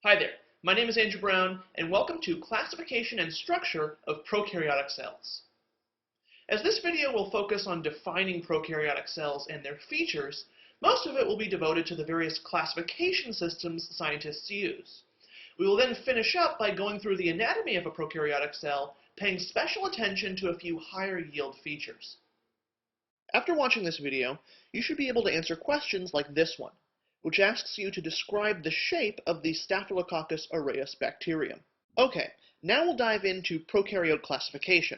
Hi there, my name is Andrew Brown, and welcome to Classification and Structure of Prokaryotic Cells. As this video will focus on defining prokaryotic cells and their features, most of it will be devoted to the various classification systems scientists use. We will then finish up by going through the anatomy of a prokaryotic cell, paying special attention to a few higher yield features. After watching this video, you should be able to answer questions like this one, which asks you to describe the shape of the Staphylococcus aureus bacterium. Okay, now we'll dive into prokaryote classification.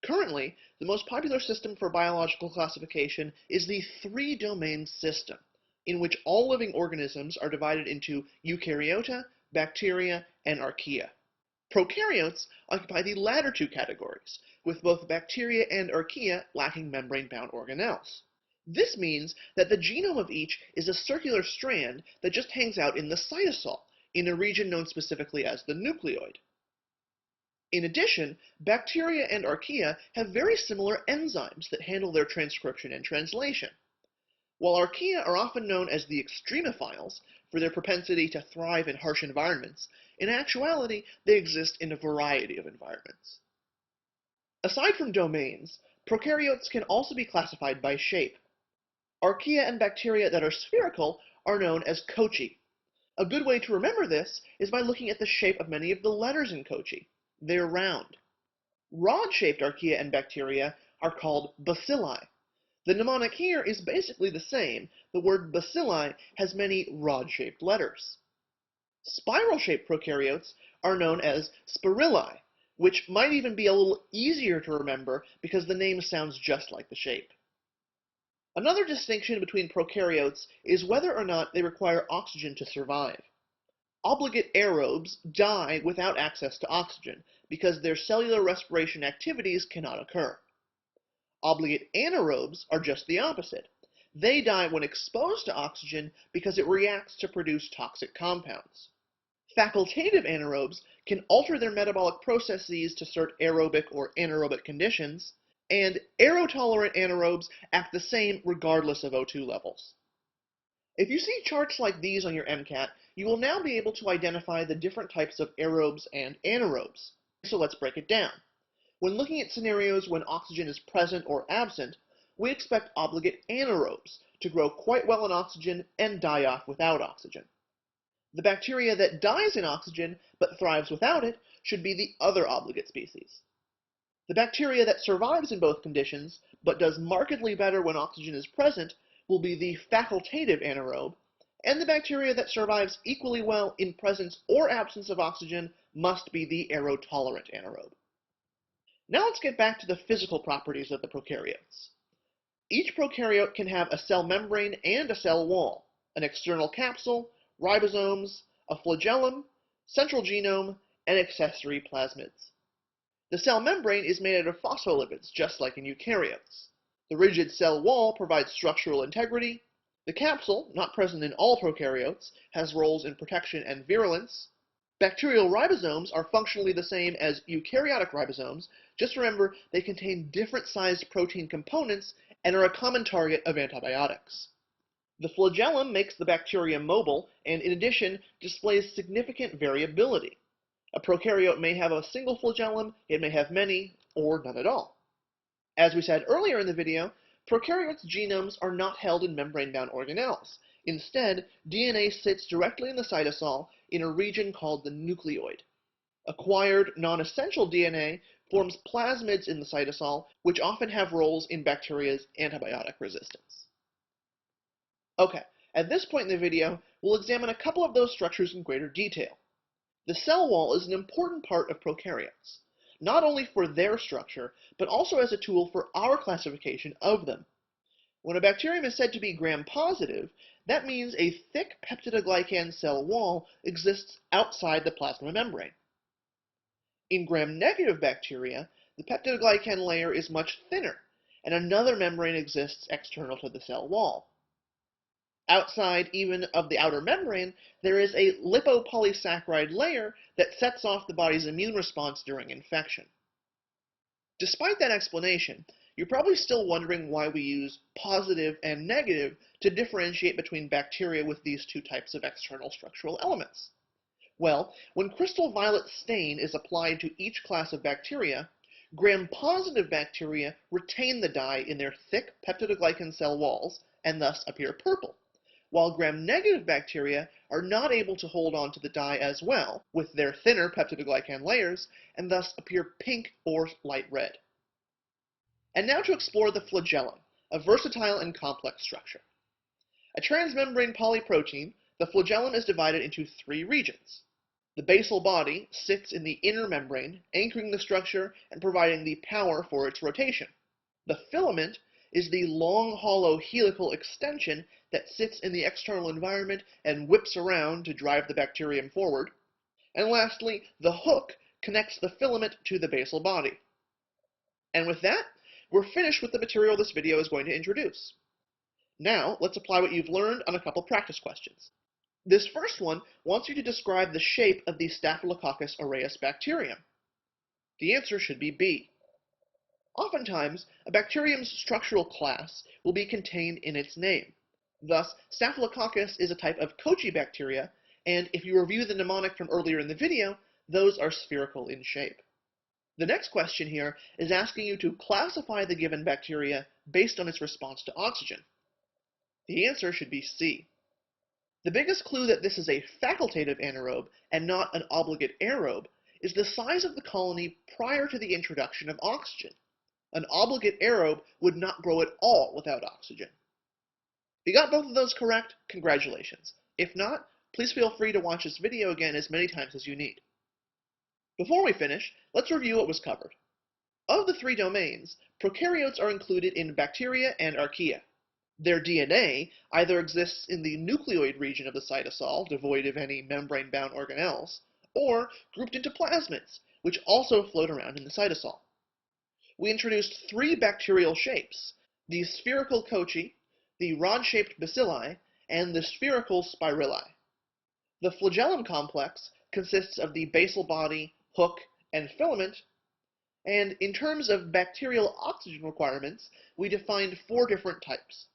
Currently, the most popular system for biological classification is the three-domain system, in which all living organisms are divided into eukaryota, bacteria, and archaea. Prokaryotes occupy the latter two categories, with both bacteria and archaea lacking membrane-bound organelles. This means that the genome of each is a circular strand that just hangs out in the cytosol, in a region known specifically as the nucleoid. In addition, bacteria and archaea have very similar enzymes that handle their transcription and translation. While archaea are often known as the extremophiles for their propensity to thrive in harsh environments, in actuality they exist in a variety of environments. Aside from domains, prokaryotes can also be classified by shape. Archaea and bacteria that are spherical are known as kochi. A good way to remember this is by looking at the shape of many of the letters in kochi. They're round. Rod-shaped archaea and bacteria are called bacilli. The mnemonic here is basically the same. The word bacilli has many rod-shaped letters. Spiral-shaped prokaryotes are known as spirilli, which might even be a little easier to remember because the name sounds just like the shape. Another distinction between prokaryotes is whether or not they require oxygen to survive. Obligate aerobes die without access to oxygen because their cellular respiration activities cannot occur. Obligate anaerobes are just the opposite. They die when exposed to oxygen because it reacts to produce toxic compounds. Facultative anaerobes can alter their metabolic processes to suit aerobic or anaerobic conditions, and aerotolerant anaerobes act the same regardless of O2 levels. If you see charts like these on your MCAT, you will now be able to identify the different types of aerobes and anaerobes. So let's break it down. When looking at scenarios when oxygen is present or absent, we expect obligate anaerobes to grow quite well in oxygen and die off without oxygen. The bacteria that dies in oxygen but thrives without it should be the other obligate species. The bacteria that survives in both conditions, but does markedly better when oxygen is present, will be the facultative anaerobe, and the bacteria that survives equally well in presence or absence of oxygen must be the aerotolerant anaerobe. Now let's get back to the physical properties of the prokaryotes. Each prokaryote can have a cell membrane and a cell wall, an external capsule, ribosomes, a flagellum, central genome, and accessory plasmids. The cell membrane is made out of phospholipids, just like in eukaryotes. The rigid cell wall provides structural integrity. The capsule, not present in all prokaryotes, has roles in protection and virulence. Bacterial ribosomes are functionally the same as eukaryotic ribosomes. Just remember, they contain different sized protein components and are a common target of antibiotics. The flagellum makes the bacteria mobile and, in addition, displays significant variability. A prokaryote may have a single flagellum, it may have many, or none at all. As we said earlier in the video, prokaryotes' genomes are not held in membrane-bound organelles. Instead, DNA sits directly in the cytosol in a region called the nucleoid. Acquired non-essential DNA forms plasmids in the cytosol, which often have roles in bacteria's antibiotic resistance. Okay, at this point in the video, we'll examine a couple of those structures in greater detail. The cell wall is an important part of prokaryotes, not only for their structure, but also as a tool for our classification of them. When a bacterium is said to be gram-positive, that means a thick peptidoglycan cell wall exists outside the plasma membrane. In gram-negative bacteria, the peptidoglycan layer is much thinner, and another membrane exists external to the cell wall. Outside even of the outer membrane, there is a lipopolysaccharide layer that sets off the body's immune response during infection. Despite that explanation, you're probably still wondering why we use positive and negative to differentiate between bacteria with these two types of external structural elements. Well, when crystal violet stain is applied to each class of bacteria, gram-positive bacteria retain the dye in their thick peptidoglycan cell walls and thus appear purple, while gram-negative bacteria are not able to hold on to the dye as well with their thinner peptidoglycan layers and thus appear pink or light red. And now to explore the flagellum, a versatile and complex structure. A transmembrane polyprotein, the flagellum is divided into three regions. The basal body sits in the inner membrane, anchoring the structure and providing the power for its rotation. The filament is the long, hollow helical extension that sits in the external environment and whips around to drive the bacterium forward. And lastly, the hook connects the filament to the basal body. And with that, we're finished with the material this video is going to introduce. Now, let's apply what you've learned on a couple practice questions. This first one wants you to describe the shape of the Staphylococcus aureus bacterium. The answer should be B. Oftentimes, a bacterium's structural class will be contained in its name. Thus, Staphylococcus is a type of Kochi bacteria, and if you review the mnemonic from earlier in the video, those are spherical in shape. The next question here is asking you to classify the given bacteria based on its response to oxygen. The answer should be C. The biggest clue that this is a facultative anaerobe and not an obligate aerobe is the size of the colony prior to the introduction of oxygen. An obligate aerobe would not grow at all without oxygen. If you got both of those correct, congratulations. If not, please feel free to watch this video again as many times as you need. Before we finish, let's review what was covered. Of the three domains, prokaryotes are included in bacteria and archaea. Their DNA either exists in the nucleoid region of the cytosol, devoid of any membrane-bound organelles, or grouped into plasmids, which also float around in the cytosol. We introduced three bacterial shapes: the spherical Kochi, the rod-shaped bacilli, and the spherical spirilla. The flagellum complex consists of the basal body, hook, and filament, and in terms of bacterial oxygen requirements, we defined four different types.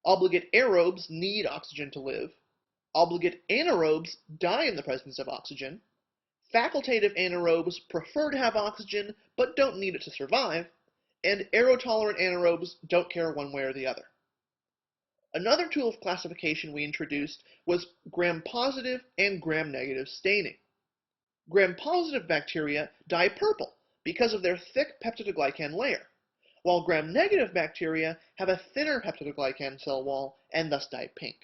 Obligate aerobes need oxygen to live. Obligate anaerobes die in the presence of oxygen. Facultative anaerobes prefer to have oxygen but don't need it to survive. And aerotolerant anaerobes don't care one way or the other. Another tool of classification we introduced was gram-positive and gram-negative staining. Gram-positive bacteria dye purple because of their thick peptidoglycan layer, while gram-negative bacteria have a thinner peptidoglycan cell wall and thus dye pink.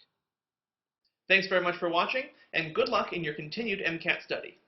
Thanks very much for watching, and good luck in your continued MCAT study.